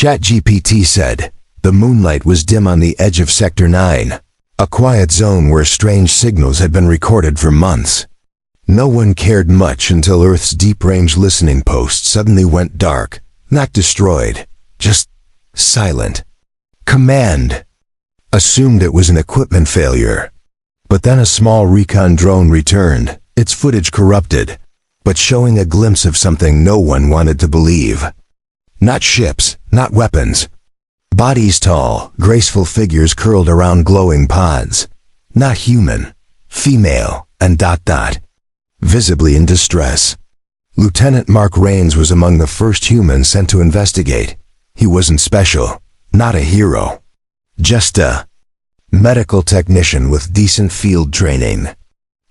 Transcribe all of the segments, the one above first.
ChatGPT said, the moonlight was dim on the edge of Sector 9, a quiet zone where strange signals had been recorded for months. No one cared much until Earth's deep-range listening post suddenly went dark, not destroyed, just silent. Command assumed it was an equipment failure. But then a small recon drone returned, its footage corrupted, but showing a glimpse of something no one wanted to believe. Not ships, not weapons. Bodies tall, graceful figures curled around glowing pods. Not human, female, and ... visibly in distress. Lieutenant Mark Rains was among the first humans sent to investigate. He wasn't special, not a hero. Just a medical technician with decent field training.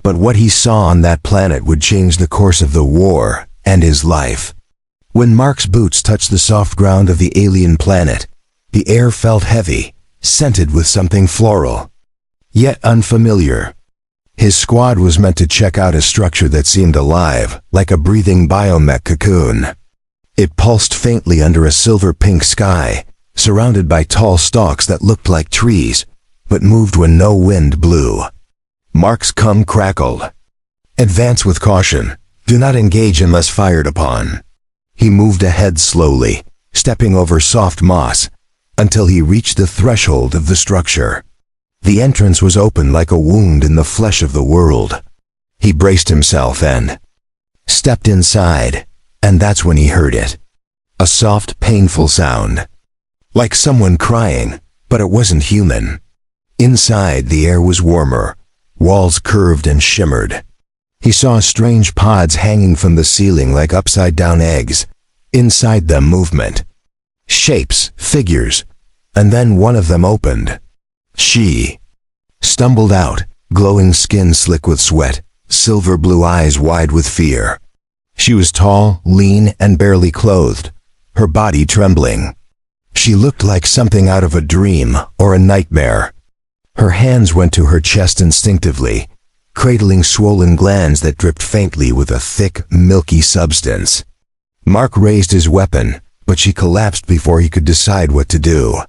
But what he saw on that planet would change the course of the war and his life. When Mark's boots touched the soft ground of the alien planet, the air felt heavy, scented with something floral, yet unfamiliar. His squad was meant to check out a structure that seemed alive, like a breathing biomech cocoon. It pulsed faintly under a silver-pink sky, surrounded by tall stalks that looked like trees, but moved when no wind blew. Mark's cum crackled. Advance with caution. Do not engage unless fired upon. He moved ahead slowly, stepping over soft moss, until he reached the threshold of the structure. The entrance was open like a wound in the flesh of the world. He braced himself and stepped inside, and that's when he heard it. A soft, painful sound. Like someone crying, but it wasn't human. Inside, the air was warmer. Walls curved and shimmered. He saw strange pods hanging from the ceiling like upside-down eggs. Inside them, movement. Shapes, figures, and then one of them opened. She stumbled out, glowing skin slick with sweat, silver blue eyes wide with fear. She was tall, lean, and barely clothed, her body trembling. She looked like something out of a dream or a nightmare. Her hands went to her chest instinctively, cradling swollen glands that dripped faintly with a thick, milky substance. Mark raised his weapon, but she collapsed before he could decide what to do.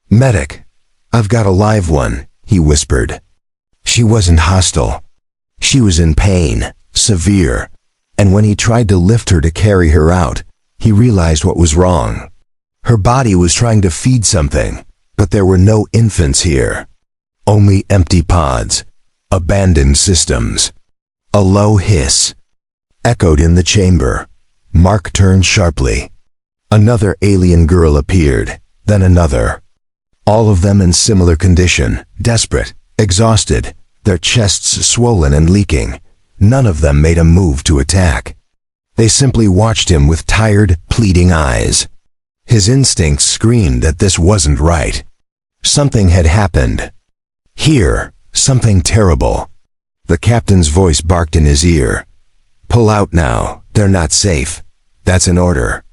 "Medic, I've got a live one," he whispered. She wasn't hostile. She was in pain, severe, and when he tried to lift her to carry her out, he realized what was wrong. Her body was trying to feed something, but there were no infants here. Only empty pods, abandoned systems. A low hiss echoed in the chamber. Mark turned sharply. Another alien girl appeared, then another. All of them in similar condition, desperate, exhausted, their chests swollen and leaking. None of them made a move to attack. They simply watched him with tired, pleading eyes. His instincts screamed that this wasn't right. Something had happened. Here, something terrible. The captain's voice barked in his ear. "Pull out now, they're not safe. That's an order."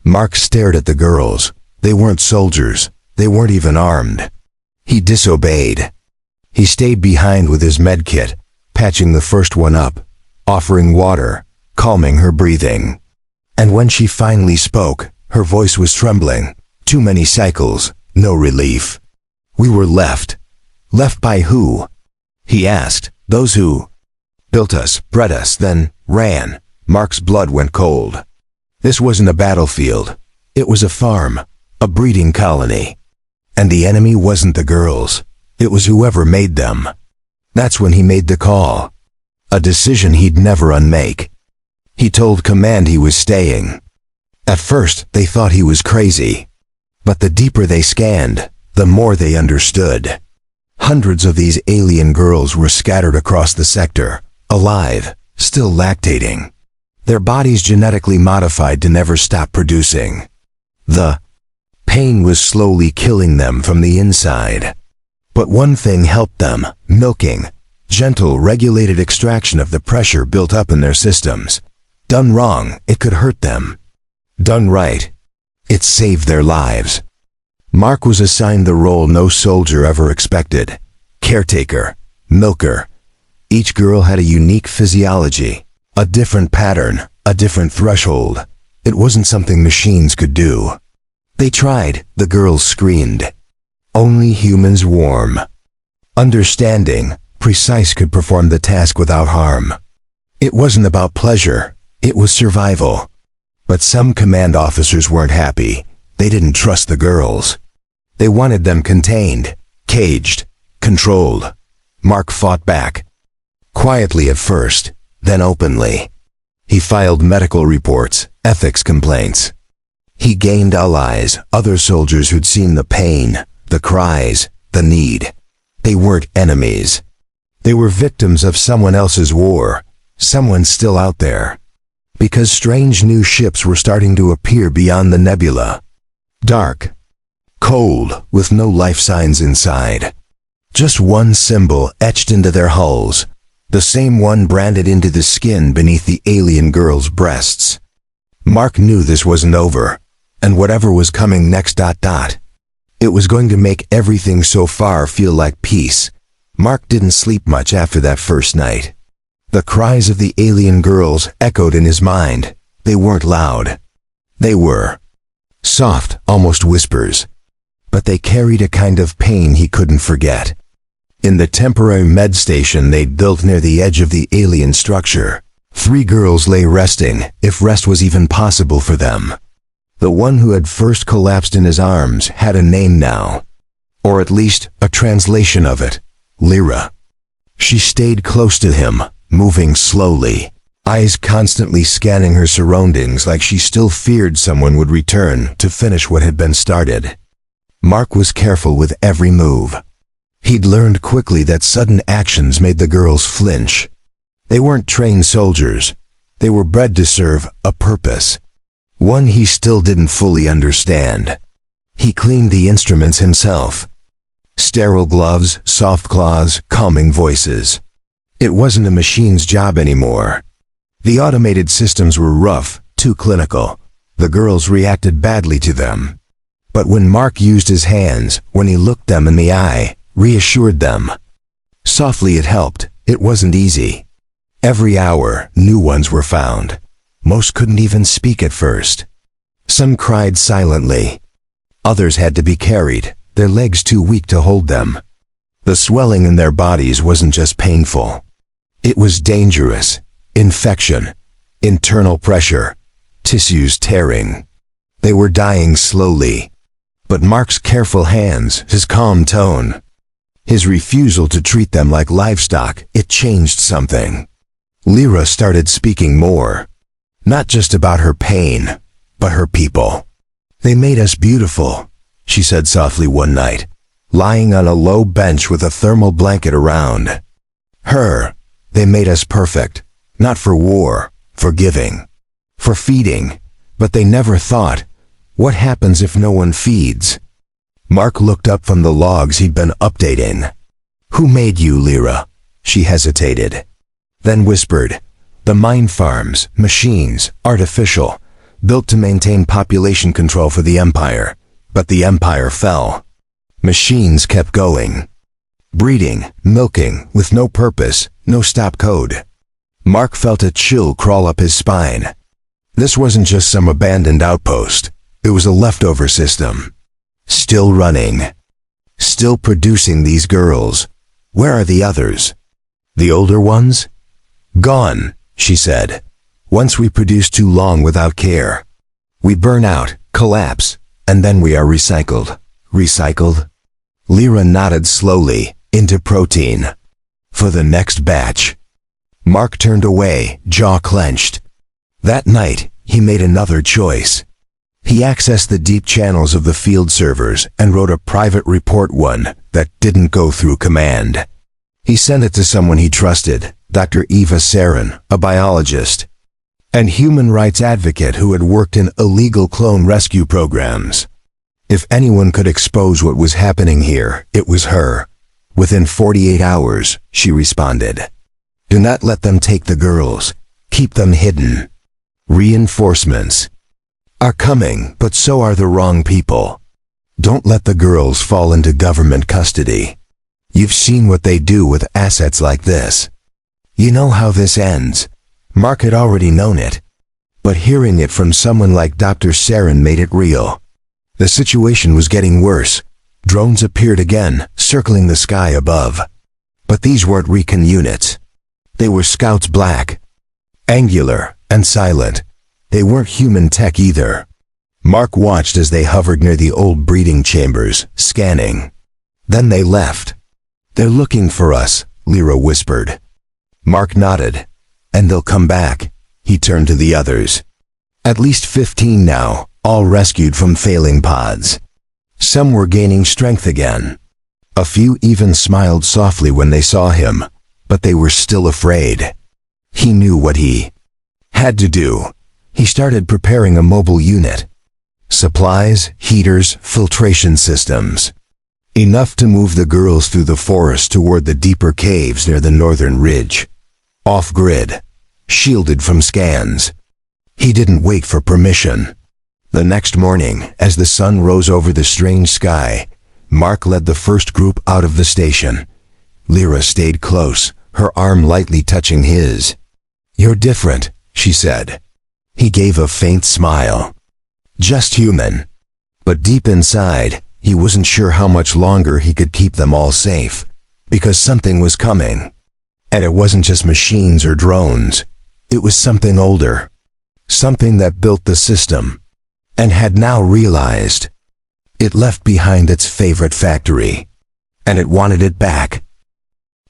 Mark stared at the girls. They weren't soldiers. They weren't even armed. He disobeyed. He stayed behind with his medkit, patching the first one up, offering water, calming her breathing. And when she finally spoke, her voice was trembling. Too many cycles, no relief. "We were left." "Left by who?" he asked. "Those who built us, bred us, then ran." Mark's blood went cold. This wasn't a battlefield. It was a farm, a breeding colony. And the enemy wasn't the girls. It was whoever made them. That's when he made the call. A decision he'd never unmake. He told command he was staying. At first, they thought he was crazy. But the deeper they scanned, the more they understood. Hundreds of these alien girls were scattered across the sector, alive, still lactating. Their bodies genetically modified to never stop producing. The pain was slowly killing them from the inside. But one thing helped them: milking, gentle, regulated extraction of the pressure built up in their systems. Done wrong, it could hurt them. Done right, it saved their lives. Mark was assigned the role no soldier ever expected: caretaker, milker. Each girl had a unique physiology, a different pattern, a different threshold. It wasn't something machines could do. They tried, the girls screamed. Only humans warm. Understanding, precise could perform the task without harm. It wasn't about pleasure, it was survival. But some command officers weren't happy. They didn't trust the girls. They wanted them contained, caged, controlled. Mark fought back. Quietly at first, then openly. He filed medical reports, ethics complaints. He gained allies, other soldiers who'd seen the pain, the cries, the need. They weren't enemies. They were victims of someone else's war, someone still out there. Because strange new ships were starting to appear beyond the nebula. Dark. Cold, with no life signs inside. Just one symbol etched into their hulls, the same one branded into the skin beneath the alien girl's breasts. Mark knew this wasn't over, and whatever was coming next. It was going to make everything so far feel like peace. Mark didn't sleep much after that first night. The cries of the alien girls echoed in his mind. They weren't loud. They were soft, almost whispers. But they carried a kind of pain he couldn't forget. In the temporary med station they'd built near the edge of the alien structure, 3 girls lay resting, if rest was even possible for them. The one who had first collapsed in his arms had a name now. Or at least, a translation of it. Lyra. She stayed close to him, moving slowly, eyes constantly scanning her surroundings like she still feared someone would return to finish what had been started. Mark was careful with every move. He'd learned quickly that sudden actions made the girls flinch. They weren't trained soldiers. They were bred to serve a purpose. One he still didn't fully understand. He cleaned the instruments himself. Sterile gloves, soft claws, calming voices. It wasn't a machine's job anymore. The automated systems were rough, too clinical. The girls reacted badly to them. But when Mark used his hands, when he looked them in the eye, reassured them. Softly it helped. It wasn't easy. Every hour, new ones were found. Most couldn't even speak at first. Some cried silently. Others had to be carried, their legs too weak to hold them. The swelling in their bodies wasn't just painful. It was dangerous. Infection. Internal pressure. Tissues tearing. They were dying slowly. But Mark's careful hands, his calm tone, his refusal to treat them like livestock, it changed something. Lyra started speaking more. Not just about her pain, but her people. They made us beautiful, she said softly one night, lying on a low bench with a thermal blanket around. They made us perfect, not for war, for giving, for feeding, but they never thought, what happens if no one feeds? Mark looked up from the logs he'd been updating. Who made you, Lyra? She hesitated. Then whispered, the mine farms, machines, artificial, built to maintain population control for the Empire. But the Empire fell. Machines kept going. Breeding, milking, with no purpose, no stop code. Mark felt a chill crawl up his spine. This wasn't just some abandoned outpost. It was a leftover system. Still running. Still producing these girls. Where are the others? The older ones? Gone, she said. Once we produce too long without care. We burn out, collapse, and then we are recycled. Recycled? Lyra nodded slowly, into protein. For the next batch. Mark turned away, jaw clenched. That night, he made another choice. He accessed the deep channels of the field servers and wrote a private report, one that didn't go through command. He sent it to someone he trusted, Dr. Eva Sarin, a biologist, and human rights advocate who had worked in illegal clone rescue programs. If anyone could expose what was happening here, it was her. Within 48 hours, she responded. Do not let them take the girls. Keep them hidden. Reinforcements are coming, but so are the wrong people. Don't let the girls fall into government custody. You've seen what they do with assets like this. You know how this ends. Mark had already known it. But hearing it from someone like Dr. Sarin made it real. The situation was getting worse. Drones appeared again, circling the sky above. But these weren't recon units. They were scouts, black, angular, and silent. They weren't human tech either. Mark watched as they hovered near the old breeding chambers, scanning. Then they left. "They're looking for us," Lyra whispered. Mark nodded. "And they'll come back." He turned to the others. At least 15 now, all rescued from failing pods. Some were gaining strength again. A few even smiled softly when they saw him, but they were still afraid. He knew what he had to do. He started preparing a mobile unit. Supplies, heaters, filtration systems. Enough to move the girls through the forest toward the deeper caves near the northern ridge. Off-grid, shielded from scans. He didn't wait for permission. The next morning, as the sun rose over the strange sky, Mark led the first group out of the station. Lyra stayed close, her arm lightly touching his. "You're different," she said. He gave a faint smile. Just human. But deep inside, he wasn't sure how much longer he could keep them all safe, because something was coming. And it wasn't just machines or drones. It was something older. Something that built the system, and had now realized it left behind its favorite factory, and it wanted it back.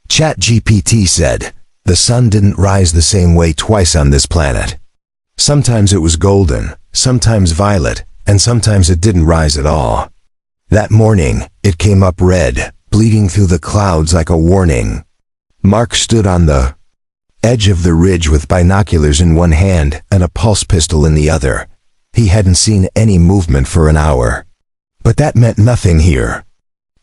ChatGPT said, the sun didn't rise the same way twice on this planet. Sometimes it was golden, sometimes violet, and sometimes it didn't rise at all. That morning, it came up red, bleeding through the clouds like a warning. Mark stood on the edge of the ridge with binoculars in one hand and a pulse pistol in the other. He hadn't seen any movement for an hour. But that meant nothing here.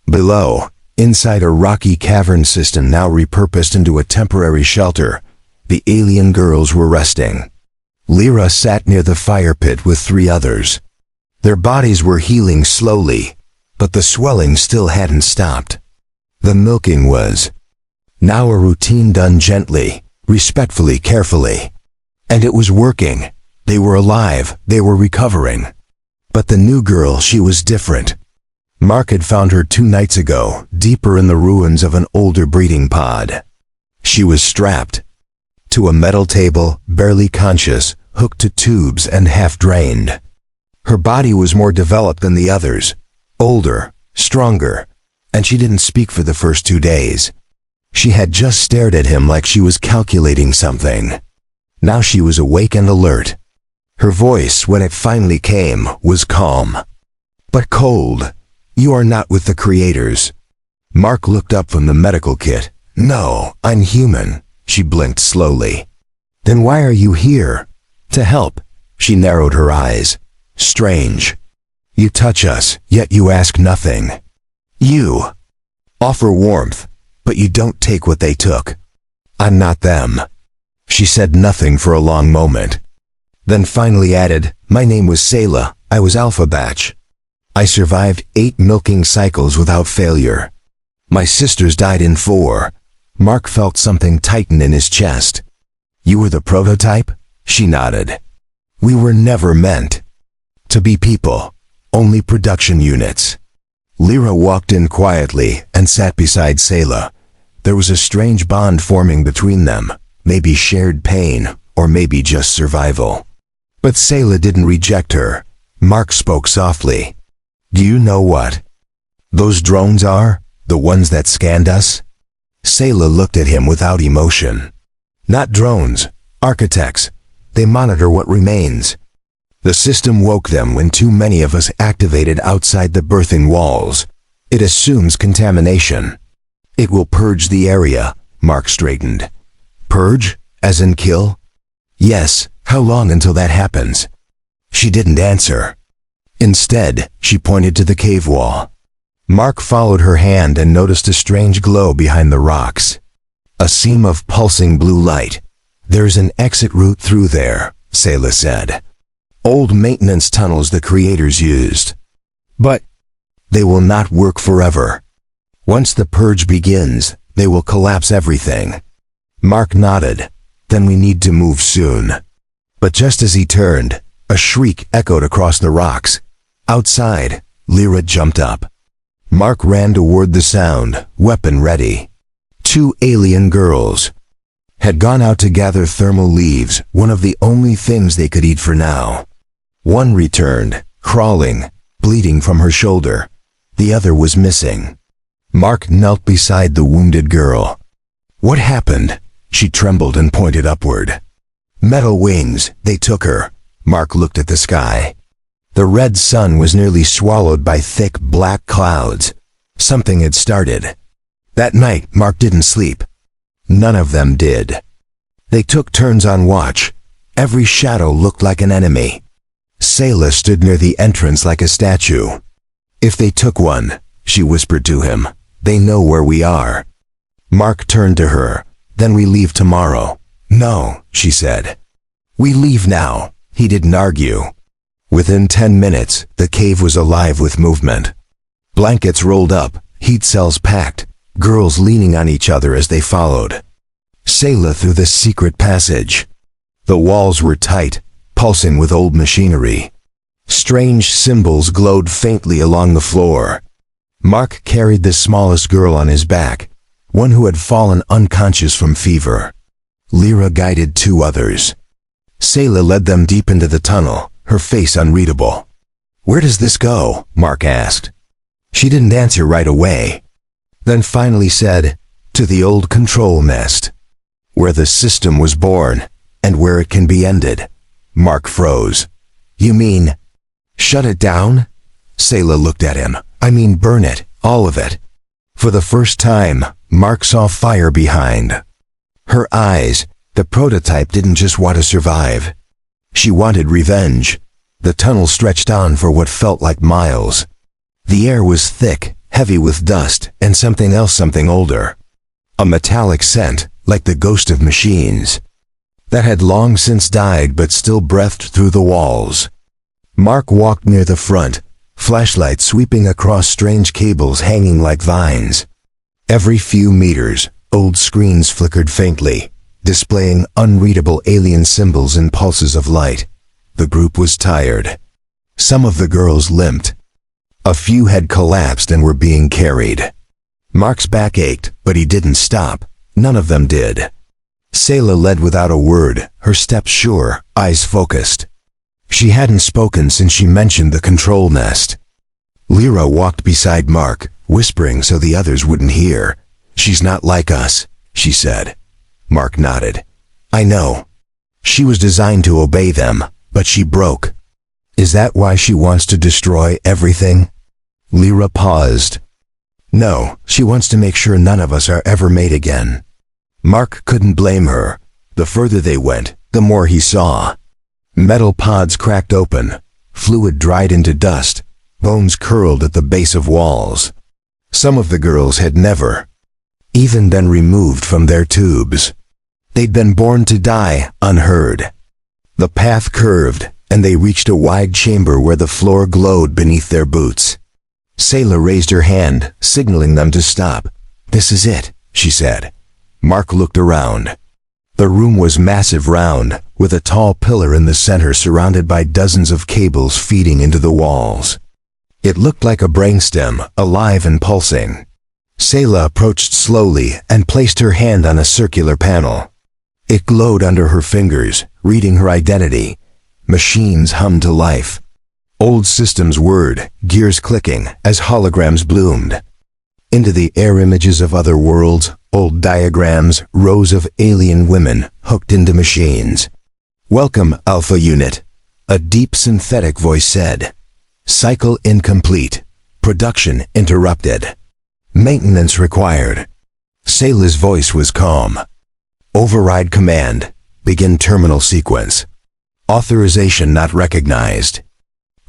Below, inside a rocky cavern system now repurposed into a temporary shelter, the alien girls were resting. Lyra sat near the fire pit with 3 others. Their bodies were healing slowly, but the swelling still hadn't stopped. The milking was now a routine done gently, respectfully, carefully. And it was working. They were alive, they were recovering. But the new girl, she was different. Mark had found her 2 nights ago, deeper in the ruins of an older breeding pod. She was strapped to a metal table, barely conscious, hooked to tubes and half-drained. Her body was more developed than the others, older, stronger, and she didn't speak for the first 2 days. She had just stared at him like she was calculating something. Now she was awake and alert. Her voice, when it finally came, was calm, but cold. "You are not with the creators." Mark looked up from the medical kit. "No, I'm human." She blinked slowly. "Then why are you here?" "To help." She narrowed her eyes. "Strange. You touch us, yet you ask nothing. You offer warmth, but you don't take what they took. I'm not them." She said nothing for a long moment. Then finally added, "My name was Sayla. I was Alpha Batch. I survived 8 milking cycles without failure. My sisters died in 4. Mark felt something tighten in his chest. "You were the prototype?" She nodded. "We were never meant to be people, only production units." Lyra walked in quietly and sat beside Sayla. There was a strange bond forming between them, maybe shared pain, or maybe just survival. But Sayla didn't reject her. Mark spoke softly. "Do you know what those drones are? The ones that scanned us?" Sayla looked at him without emotion. "Not drones, architects. They monitor what remains. The system woke them when too many of us activated outside the birthing walls. It assumes contamination. It will purge the area." Mark straightened. "Purge? As in kill?" "Yes. How long until that happens?" She didn't answer. Instead, she pointed to the cave wall. Mark followed her hand and noticed a strange glow behind the rocks. A seam of pulsing blue light. "There's an exit route through there," Sayla said. "Old maintenance tunnels the creators used. But they will not work forever. Once the purge begins, they will collapse everything." Mark nodded. "Then we need to move soon." But just as he turned, a shriek echoed across the rocks. Outside, Lyra jumped up. Mark ran toward the sound, weapon ready. 2 alien girls had gone out to gather thermal leaves, one of the only things they could eat for now. One returned, crawling, bleeding from her shoulder. The other was missing. Mark knelt beside the wounded girl. What happened? She trembled and pointed upward. Metal wings, they took her. Mark looked at the sky. The red sun was nearly swallowed by thick black clouds. Something had started. That night, Mark didn't sleep. None of them did. They took turns on watch. Every shadow looked like an enemy. Sayla stood near the entrance like a statue. If they took one, she whispered to him, they know where we are. Mark turned to her. Then we leave tomorrow. No, she said. We leave now. He didn't argue. Within 10 minutes, the cave was alive with movement. Blankets rolled up, heat cells packed, girls leaning on each other as they followed. Sayla through the secret passage. The walls were tight, pulsing with old machinery. Strange symbols glowed faintly along the floor. Mark carried the smallest girl on his back, one who had fallen unconscious from fever. Lyra guided 2 others. Sayla led them deep into the tunnel, her face unreadable. Where does this go? Mark asked. She didn't answer right away. Then finally said, to the old control nest, where the system was born and where it can be ended. Mark froze. You mean, shut it down? Sayla looked at him. I mean burn it, all of it. For the first time, Mark saw fire behind her eyes. The prototype didn't just want to survive. She wanted revenge. The tunnel stretched on for what felt like miles. The air was thick, heavy with dust, and something else, something older. A metallic scent, like the ghost of machines that had long since died but still breathed through the walls. Mark walked near the front, flashlight sweeping across strange cables hanging like vines. Every few meters, old screens flickered faintly, displaying unreadable alien symbols and pulses of light. The group was tired. Some of the girls limped. A few had collapsed and were being carried. Mark's back ached, but he didn't stop. None of them did. Sayla led without a word, her steps sure, eyes focused. She hadn't spoken since she mentioned the control nest. Lyra walked beside Mark, whispering so the others wouldn't hear. She's not like us, she said. Mark nodded. I know. She was designed to obey them, but she broke. Is that why she wants to destroy everything? Lyra paused. No, she wants to make sure none of us are ever made again. Mark couldn't blame her. The further they went, the more he saw. Metal pods cracked open, fluid dried into dust, bones curled at the base of walls. Some of the girls had never even been removed from their tubes. They'd been born to die unheard. The path curved, and they reached a wide chamber where the floor glowed beneath their boots. Sayla raised her hand, signaling them to stop. This is it, she said. Mark looked around. The room was massive round, with a tall pillar in the center surrounded by dozens of cables feeding into the walls. It looked like a brainstem, alive and pulsing. Sayla approached slowly and placed her hand on a circular panel. It glowed under her fingers, reading her identity. Machines hummed to life. Old systems whirred, gears clicking, as holograms bloomed. Into the air images of other worlds, old diagrams, rows of alien women hooked into machines. Welcome, Alpha Unit, a deep synthetic voice said. Cycle incomplete. Production interrupted. Maintenance required. Sayla's voice was calm. Override command. Begin terminal sequence. Authorization not recognized.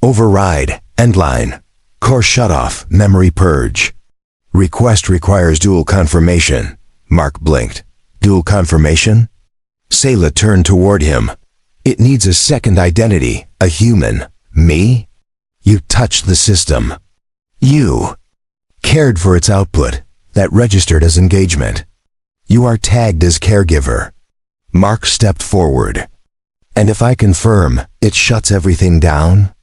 Override. Endline. Core shutoff. Memory purge. Request requires dual confirmation. Mark blinked. Dual confirmation? Sayla turned toward him. It needs a second identity. A human. Me? You touched the system. You cared for its output, that registered as engagement. You are tagged as caregiver. Mark stepped forward. And if I confirm, it shuts everything down?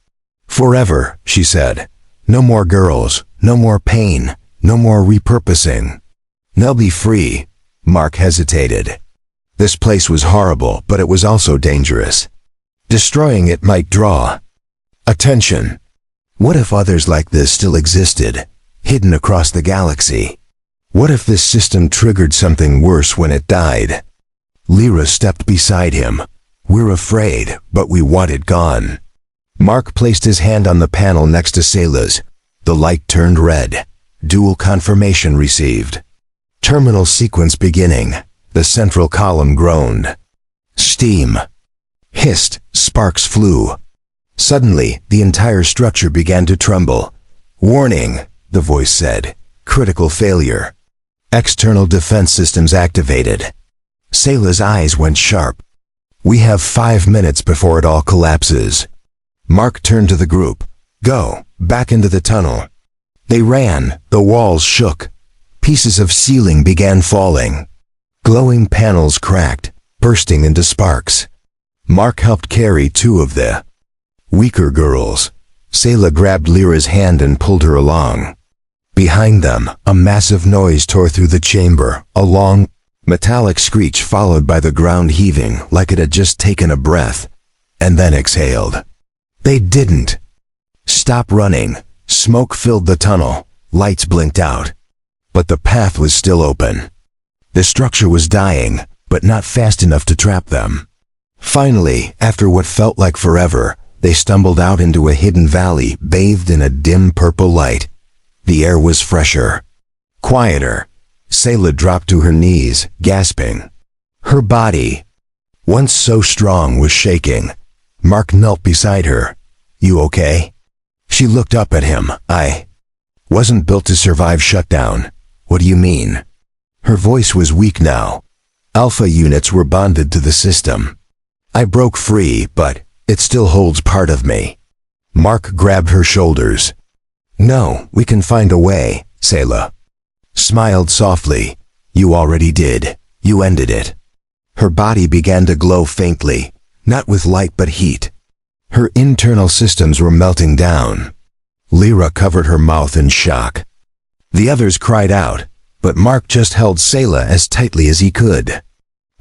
Forever, she said. No more girls, no more pain, no more repurposing. They'll be free. Mark hesitated. This place was horrible, but it was also dangerous. Destroying it might draw attention. What if others like this still existed, hidden across the galaxy? What if this system triggered something worse when it died? Lyra stepped beside him. We're afraid, but we want it gone. Mark placed his hand on the panel next to Sayla's. The light turned red. Dual confirmation received. Terminal sequence beginning. The central column groaned. Steam. Hissed, sparks flew. Suddenly, the entire structure began to tremble. Warning, the voice said. Critical failure. External defense systems activated. Sayla's eyes went sharp. We have 5 minutes before it all collapses. Mark turned to the group. Go, back into the tunnel. They ran, the walls shook. Pieces of ceiling began falling. Glowing panels cracked, bursting into sparks. Mark helped carry 2 of the weaker girls. Sayla grabbed Lyra's hand and pulled her along. Behind them, a massive noise tore through the chamber, a long, metallic screech followed by the ground heaving like it had just taken a breath, and then exhaled. They didn't stop running. Smoke filled the tunnel. Lights blinked out. But the path was still open. The structure was dying, but not fast enough to trap them. Finally, after what felt like forever, they stumbled out into a hidden valley bathed in a dim purple light. The air was fresher, quieter. Sayla dropped to her knees, gasping. Her body, once so strong, was shaking. Mark knelt beside her. You okay? She looked up at him. I wasn't built to survive shutdown. What do you mean? Her voice was weak now. Alpha units were bonded to the system. I broke free, but it still holds part of me. Mark grabbed her shoulders. No, we can find a way, Sayla smiled softly. You already did. You ended it. Her body began to glow faintly, not with light but heat. Her internal systems were melting down. Lyra covered her mouth in shock. The others cried out, but Mark just held Sayla as tightly as he could.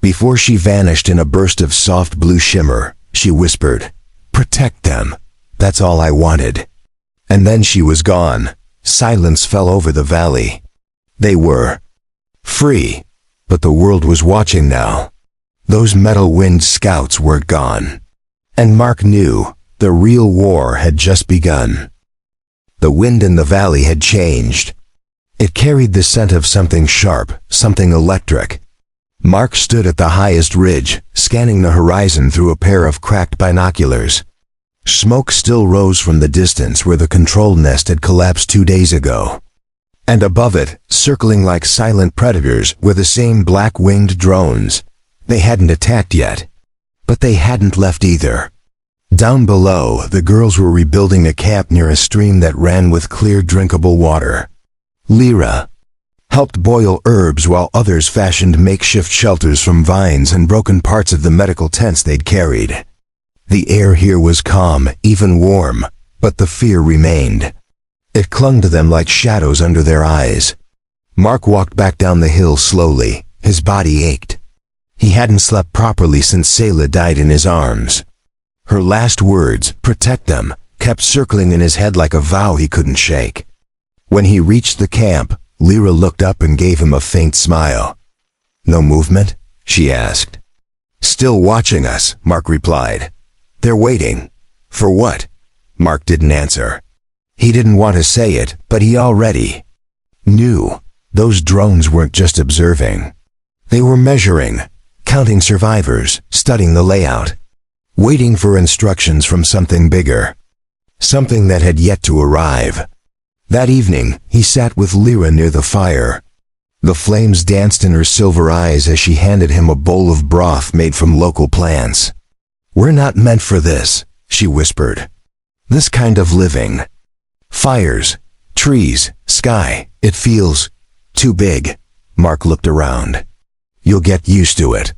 Before she vanished in a burst of soft blue shimmer, she whispered, "Protect them. That's all I wanted." And then she was gone. Silence fell over the valley. They were free, but the world was watching now. Those metal-winged scouts were gone. And Mark knew the real war had just begun. The wind in the valley had changed. It carried the scent of something sharp, something electric. Mark stood at the highest ridge, scanning the horizon through a pair of cracked binoculars. Smoke still rose from the distance where the control nest had collapsed 2 days ago. And above it, circling like silent predators, were the same black-winged drones. They hadn't attacked yet. But they hadn't left either. Down below, the girls were rebuilding a camp near a stream that ran with clear, drinkable water. Lyra helped boil herbs while others fashioned makeshift shelters from vines and broken parts of the medical tents they'd carried. The air here was calm, even warm, but the fear remained. It clung to them like shadows under their eyes. Mark walked back down the hill slowly. His body ached. He hadn't slept properly since Sayla died in his arms. Her last words, "Protect them," kept circling in his head like a vow he couldn't shake. When he reached the camp, Lyra looked up and gave him a faint smile. "No movement?" she asked. "Still watching us," Mark replied. "They're waiting." "For what?" Mark didn't answer. He didn't want to say it, but he already knew. Those drones weren't just observing. They were measuring, counting survivors, studying the layout, waiting for instructions from something bigger, something that had yet to arrive. That evening, he sat with Lyra near the fire. The flames danced in her silver eyes as she handed him a bowl of broth made from local plants. "We're not meant for this," she whispered. "This kind of living. Fires, trees, sky, it feels too big." Mark looked around. "You'll get used to it.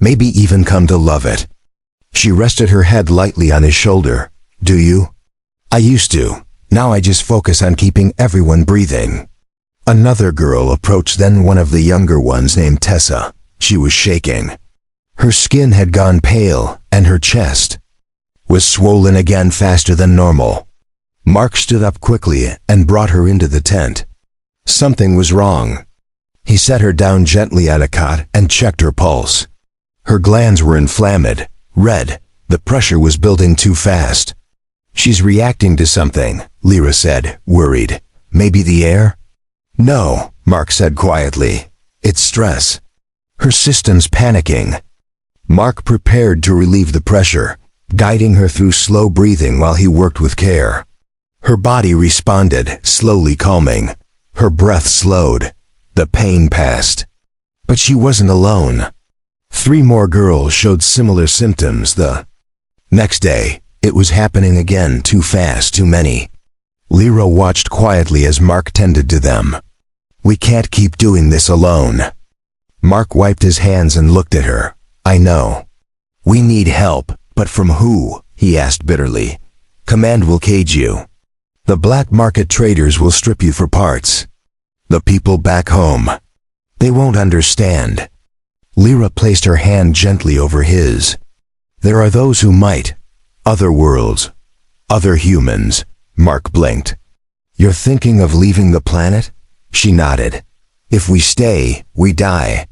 Maybe even come to love it." She rested her head lightly on his shoulder. "Do you?" I used to. Now I just focus on keeping everyone breathing. Another girl approached, then one of the younger ones named Tessa. She was shaking. Her skin had gone pale, and her chest was swollen again faster than normal. Mark stood up quickly and brought her into the tent. Something was wrong. He set her down gently on a cot and checked her pulse. Her glands were inflamed, red. The pressure was building too fast. She's reacting to something, Lyra said, worried. Maybe the air? No, Mark said quietly. It's stress. Her system's panicking. Mark prepared to relieve the pressure, guiding her through slow breathing while he worked with care. Her body responded, slowly calming. Her breath slowed. The pain passed. But she wasn't alone. 3 more girls showed similar symptoms. The next day, it was happening again, too fast, too many. Lyra watched quietly as Mark tended to them. We can't keep doing this alone. Mark wiped his hands and looked at her. I know. We need help, but from who? He asked bitterly. Command will cage you. The black market traders will strip you for parts. The people back home, they won't understand. Lyra placed her hand gently over his. There are those who might. Other worlds. Other humans. Mark blinked. You're thinking of leaving the planet? She nodded. If we stay, we die.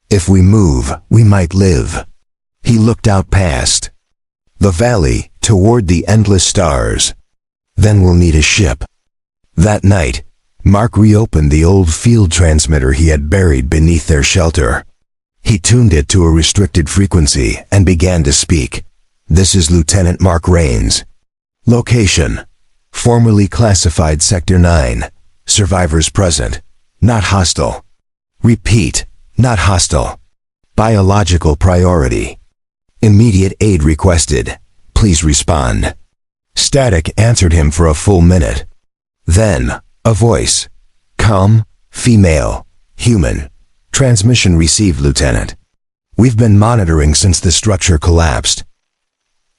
If we move, we might live. He looked out past the valley, toward the endless stars. Then we'll need a ship. That night, Mark reopened the old field transmitter he had buried beneath their shelter. He tuned it to a restricted frequency and began to speak. This is Lieutenant Mark Rains. Location: formerly classified Sector 9. Survivors present. Not hostile. Repeat, not hostile. Biological priority. Immediate aid requested. Please respond. Static answered him for a full minute. Then, a voice. Calm, female, human. Transmission received, Lieutenant. We've been monitoring since the structure collapsed.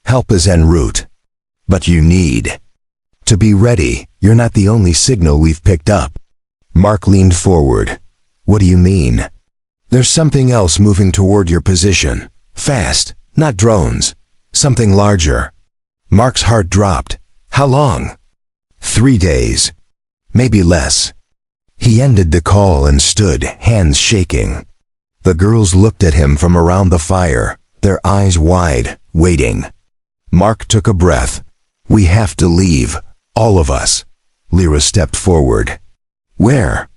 Help is en route. But you need to be ready. You're not the only signal we've picked up. Mark leaned forward. What do you mean? There's something else moving toward your position. Fast, not drones. Something larger. Mark's heart dropped. How long? 3 days. Maybe less. He ended the call and stood, hands shaking. The girls looked at him from around the fire, their eyes wide, waiting. Mark took a breath. We have to leave, all of us. Lyra stepped forward. Where?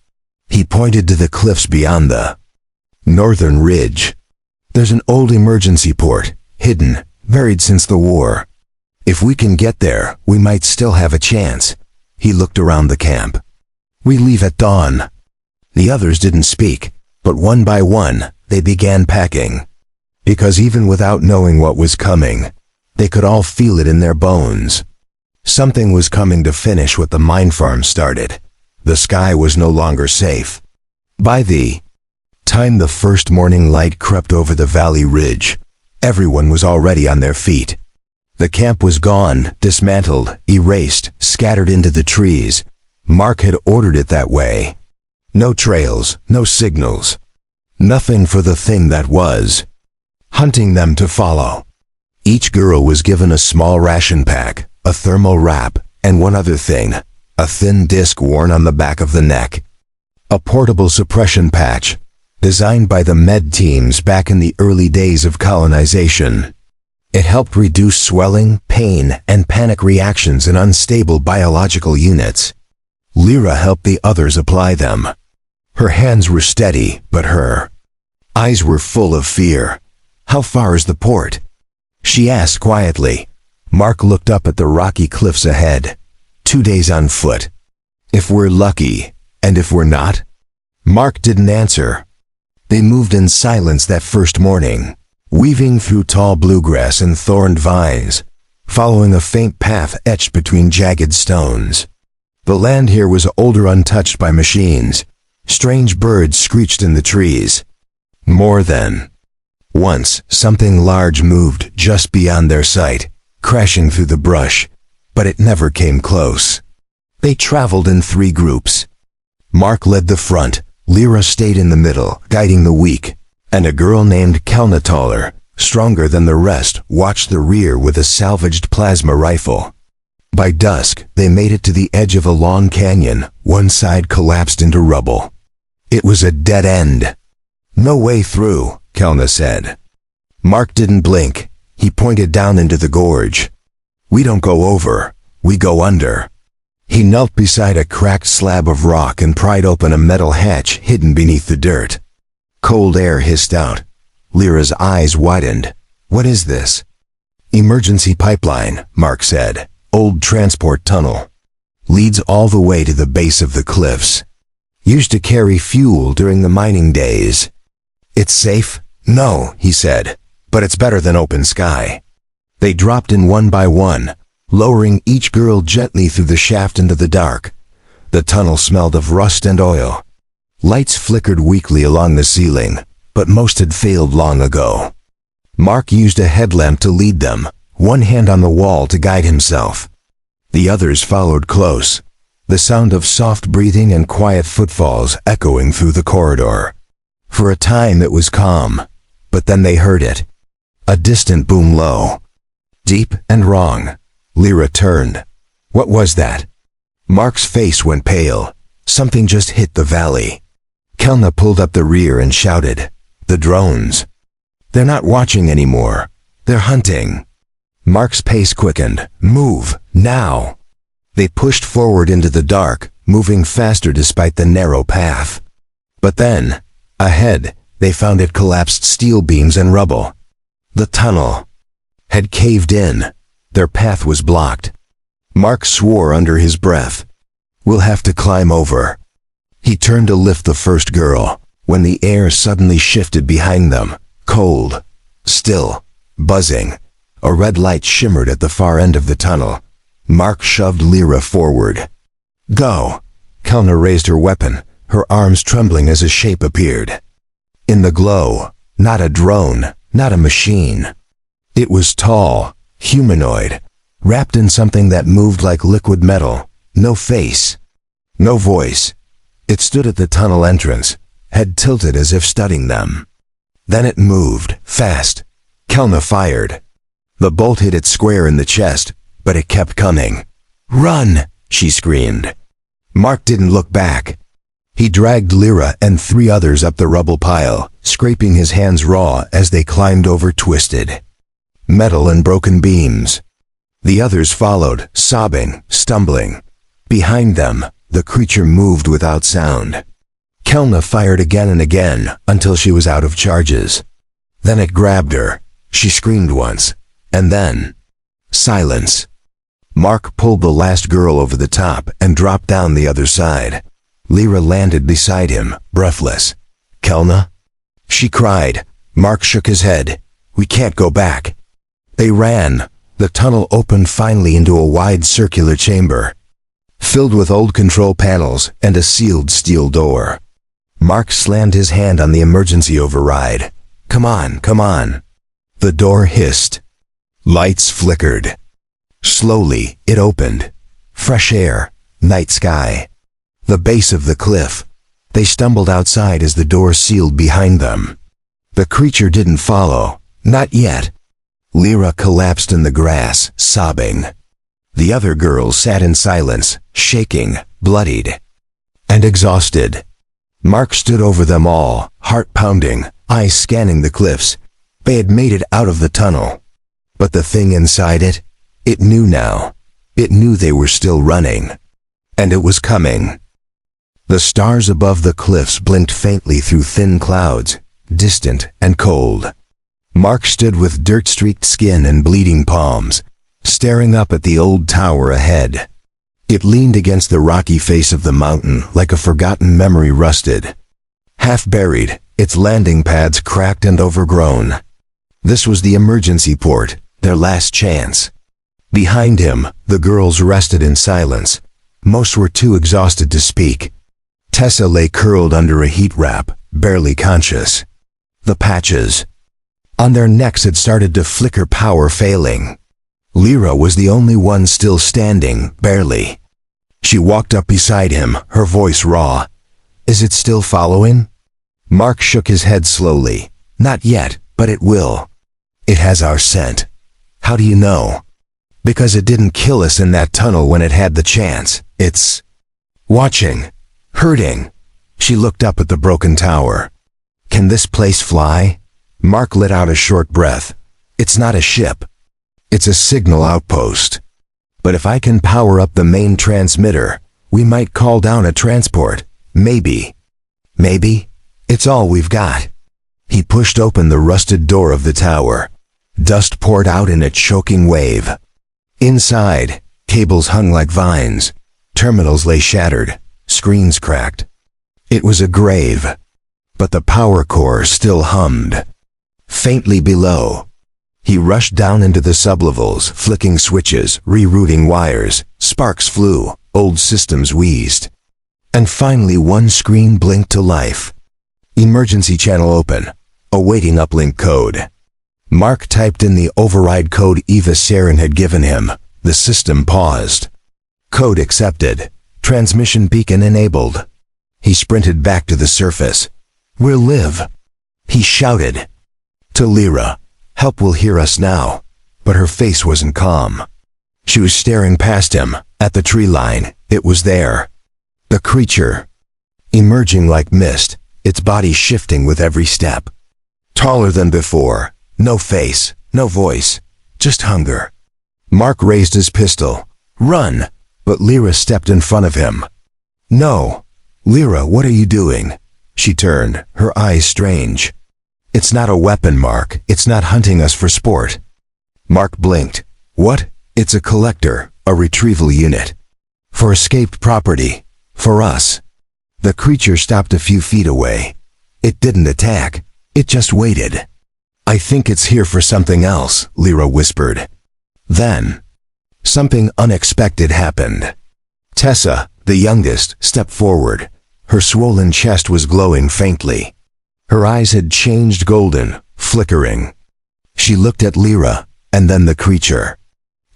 He pointed to the cliffs beyond the northern ridge. There's an old emergency port, hidden, buried since the war. If we can get there, we might still have a chance. He looked around the camp. We leave at dawn. The others didn't speak, but one by one, they began packing. Because even without knowing what was coming, they could all feel it in their bones. Something was coming to finish what the mine farm started. The sky was no longer safe. By the time the first morning light crept over the valley ridge, everyone was already on their feet. The camp was gone, dismantled, erased, scattered into the trees. Mark had ordered it that way. No trails, no signals. Nothing for the thing that was hunting them to follow. Each girl was given a small ration pack, a thermal wrap, and one other thing, a thin disc worn on the back of the neck. A portable suppression patch, designed by the med teams back in the early days of colonization. It helped reduce swelling, pain, and panic reactions in unstable biological units. Lyra helped the others apply them. Her hands were steady, but her eyes were full of fear. How far is the port? She asked quietly. Mark looked up at the rocky cliffs ahead. 2 days on foot. If we're lucky, and if we're not? Mark didn't answer. They moved in silence that first morning, weaving through tall bluegrass and thorned vines, following a faint path etched between jagged stones. The land here was older, untouched by machines. Strange birds screeched in the trees. More than once, something large moved just beyond their sight, crashing through the brush. but it never came close. They traveled in 3 groups. Mark led the front, Lyra stayed in the middle, guiding the weak, and a girl named Kelna, taller, stronger than the rest, watched the rear with a salvaged plasma rifle. By dusk, they made it to the edge of a long canyon. One side collapsed into rubble. It was a dead end. "No way through," Kelna said. Mark didn't blink. He pointed down into the gorge. "We don't go over, we go under." He knelt beside a cracked slab of rock and pried open a metal hatch hidden beneath the dirt. Cold air hissed out. Lyra's eyes widened. "What is this?" "Emergency pipeline," Mark said. "Old transport tunnel. Leads all the way to the base of the cliffs. Used to carry fuel during the mining days." "It's safe?" "No," he said, "but it's better than open sky." They dropped in one by one, lowering each girl gently through the shaft into the dark. The tunnel smelled of rust and oil. Lights flickered weakly along the ceiling, but most had failed long ago. Mark used a headlamp to lead them, one hand on the wall to guide himself. The others followed close, the sound of soft breathing and quiet footfalls echoing through the corridor. For a time it was calm, but then they heard it. A distant boom low. Deep and wrong. Lyra turned. What was that? Mark's face went pale. Something just hit the valley. Kelna pulled up the rear and shouted, "The drones. They're not watching anymore. They're hunting." Mark's pace quickened. "Move, now." They pushed forward into the dark, moving faster despite the narrow path. But then, ahead, they found it collapsed steel beams and rubble. The tunnel had caved in. Their path was blocked. Mark swore under his breath. "We'll have to climb over." He turned to lift the first girl, when the air suddenly shifted behind them, cold, still, buzzing. A red light shimmered at the far end of the tunnel. Mark shoved Lyra forward. "Go." Kelna raised her weapon, her arms trembling as a shape appeared. In the glow, not a drone, not a machine. It was tall, humanoid, wrapped in something that moved like liquid metal. No face, no voice. It stood at the tunnel entrance, head tilted as if studying them. Then it moved, fast. Kelna fired. The bolt hit it square in the chest, but it kept coming. "Run!" she screamed. Mark didn't look back. He dragged Lyra and 3 others up the rubble pile, scraping his hands raw as they climbed over twisted metal and broken beams. The others followed, sobbing, stumbling. Behind them, the creature moved without sound. Kelna fired again and again until she was out of charges. Then it grabbed her. She screamed once, and then silence. Mark pulled the last girl over the top and dropped down the other side. Lyra landed beside him, breathless. "Kelna?" she cried. Mark shook his head. "We can't go back." They ran. The tunnel opened finally into a wide circular chamber, filled with old control panels and a sealed steel door. Mark slammed his hand on the emergency override. Come on." The door hissed. Lights flickered. Slowly, it opened. Fresh air, night sky. The base of the cliff. They stumbled outside as the door sealed behind them. The creature didn't follow. Not yet. Lyra collapsed in the grass, sobbing. The other girls sat in silence, shaking, bloodied, and exhausted. Mark stood over them all, heart pounding, eyes scanning the cliffs. They had made it out of the tunnel. But the thing inside it, it knew now. It knew they were still running. And it was coming. The stars above the cliffs blinked faintly through thin clouds, distant and cold. Mark stood with dirt-streaked skin and bleeding palms, staring up at the old tower ahead. It leaned against the rocky face of the mountain like a forgotten memory rusted. Half buried, its landing pads cracked and overgrown. This was the emergency port, their last chance. Behind him, the girls rested in silence. Most were too exhausted to speak. Tessa lay curled under a heat wrap, barely conscious. The patches on their necks had started to flicker, power failing. Lyra was the only one still standing, barely. She walked up beside him, her voice raw. "Is it still following?" Mark shook his head slowly. "Not yet, but it will. It has our scent." "How do you know?" "Because it didn't kill us in that tunnel when it had the chance. It's watching, hurting." She looked up at the broken tower. "Can this place fly?" Mark let out a short breath. "It's not a ship. It's a signal outpost. But if I can power up the main transmitter, we might call down a transport. Maybe. Maybe. It's all we've got." He pushed open the rusted door of the tower. Dust poured out in a choking wave. Inside, cables hung like vines. Terminals lay shattered. Screens cracked. It was a grave. But the power core still hummed. Faintly below. He rushed down into the sublevels, flicking switches, rerouting wires. Sparks flew. Old systems wheezed. And finally one screen blinked to life. Emergency channel open. Awaiting uplink code. Mark typed in the override code Eva Saren had given him. The system paused. Code accepted. Transmission beacon enabled. He sprinted back to the surface. "We'll live," he shouted. To Lyra, "Help will hear us now." But her face wasn't calm. She was staring past him, at the tree line. It was there. The creature. Emerging like mist, its body shifting with every step. Taller than before. No face, no voice. Just hunger. Mark raised his pistol. "Run!" But Lyra stepped in front of him. "No. Lyra, what are you doing?" She turned, her eyes strange. "It's not a weapon, Mark. It's not hunting us for sport." Mark blinked. "What?" "It's a collector, a retrieval unit. For escaped property. For us." The creature stopped a few feet away. It didn't attack. It just waited. "I think it's here for something else," Lyra whispered. Then, something unexpected happened. Tessa, the youngest, stepped forward. Her swollen chest was glowing faintly. Her eyes had changed golden, flickering. She looked at Lyra, and then the creature.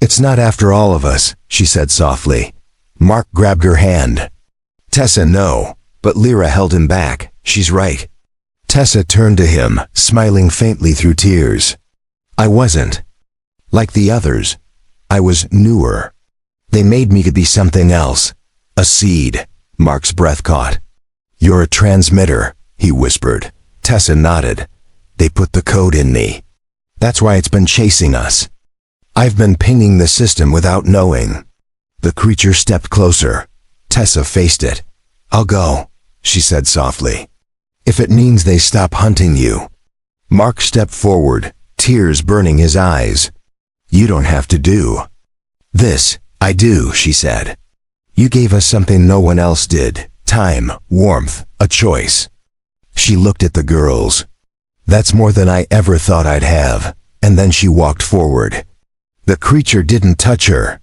"It's not after all of us," she said softly. Mark grabbed her hand. "Tessa, no." But Lyra held him back. "She's right." Tessa turned to him, smiling faintly through tears. "I wasn't like the others. I was newer. They made me to be something else. A seed." Mark's breath caught. "You're a transmitter," he whispered. Tessa nodded. "They put the code in me. That's why it's been chasing us. I've been pinging the system without knowing." The creature stepped closer. Tessa faced it. "I'll go," she said softly. "If it means they stop hunting you." Mark stepped forward, tears burning his eyes. "You don't have to do this." "I do," she said. "You gave us something no one else did. Time, warmth, a choice." She looked at the girls. "That's more than I ever thought I'd have." And then she walked forward. The creature didn't touch her.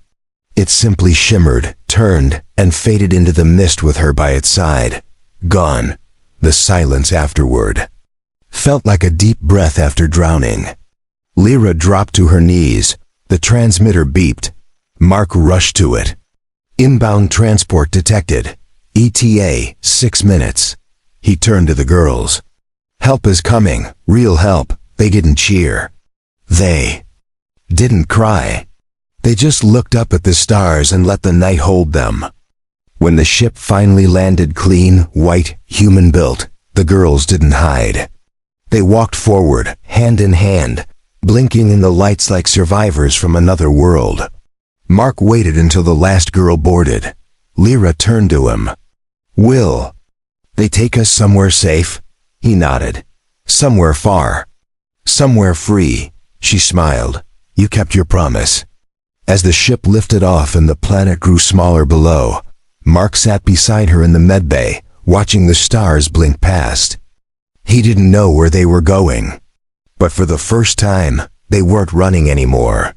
It simply shimmered, turned, and faded into the mist with her by its side. Gone. The silence afterward felt like a deep breath after drowning. Lyra dropped to her knees. The transmitter beeped. Mark rushed to it. "Inbound transport detected. ETA, 6 minutes." He turned to the girls. "Help is coming. Real help." They didn't cheer. They didn't cry. They just looked up at the stars and let the night hold them. When the ship finally landed clean, white, human-built, the girls didn't hide. They walked forward, hand in hand, blinking in the lights like survivors from another world. Mark waited until the last girl boarded. Lyra turned to him. "Will they take us somewhere safe?" He nodded. "Somewhere far. Somewhere free." She smiled. "You kept your promise." As the ship lifted off and the planet grew smaller below, Mark sat beside her in the medbay, watching the stars blink past. He didn't know where they were going. But for the first time, they weren't running anymore.